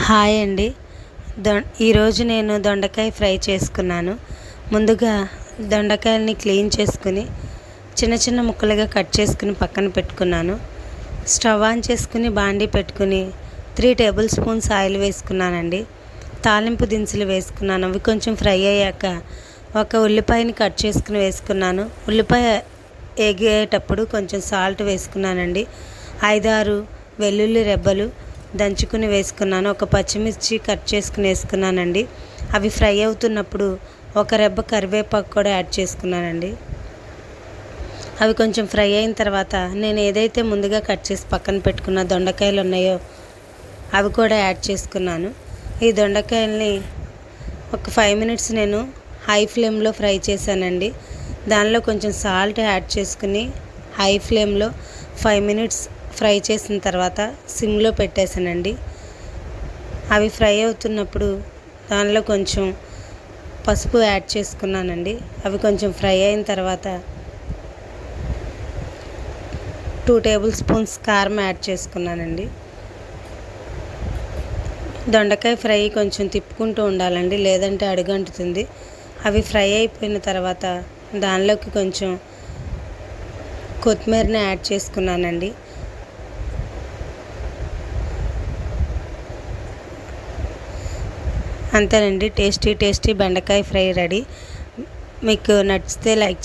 Hi అండి. ఈరోజు నేను దొండకాయ ఫ్రై చేసుకున్నాను. ముందుగా దొండకాయల్ని క్లీన్ చేసుకుని చిన్న చిన్న ముక్కలుగా కట్ చేసుకుని పక్కన పెట్టుకున్నాను. స్టవ్ ఆన్ చేసుకుని బాండీ పెట్టుకుని 3 టేబుల్ స్పూన్స్ ఆయిల్ వేసుకున్నానండి. తాలింపు దినుసులు వేసుకున్నాను. అవి కొంచెం ఫ్రై అయ్యాక ఒక ఉల్లిపాయని కట్ చేసుకుని వేసుకున్నాను. ఉల్లిపాయ ఎగేటప్పుడు కొంచెం సాల్ట్ వేసుకున్నానండి. 5-6 వెల్లుల్లి రెబ్బలు దంచుకుని వేసుకున్నాను. ఒక పచ్చిమిర్చి కట్ చేసుకుని వేసుకున్నానండి. అవి ఫ్రై అవుతున్నప్పుడు ఒక రెబ్బ కరివేపాకు కూడా యాడ్ చేసుకున్నానండి. అవి కొంచెం ఫ్రై అయిన తర్వాత నేను ఏదైతే ముందుగా కట్ చేసి పక్కన పెట్టుకున్న దొండకాయలు ఉన్నాయో అవి కూడా యాడ్ చేసుకున్నాను. ఈ దొండకాయల్ని ఒక 5 మినిట్స్ నేను హై ఫ్లేమ్లో ఫ్రై చేశానండి. దానిలో కొంచెం సాల్ట్ యాడ్ చేసుకుని హై ఫ్లేమ్లో 5 మినిట్స్ ఫ్రై చేసిన తర్వాత సిమ్లో పెట్టేసానండి. అవి ఫ్రై అవుతున్నప్పుడు దానిలో కొంచెం పసుపు యాడ్ చేసుకున్నానండి. అవి కొంచెం ఫ్రై అయిన తర్వాత 2 టేబుల్ స్పూన్స్ కారం యాడ్ చేసుకున్నానండి. దొండకాయ ఫ్రై కొంచెం తిప్పుకుంటూ ఉండాలండి, లేదంటే అడుగంటుతుంది. అవి ఫ్రై అయిపోయిన తర్వాత దానిలోకి కొంచెం కొత్తిమీరని యాడ్ చేసుకున్నానండి. అంతేనండి, టేస్టీ బెండకాయ ఫ్రై రెడీ. మీకు నచ్చితే లైక్ చేయండి.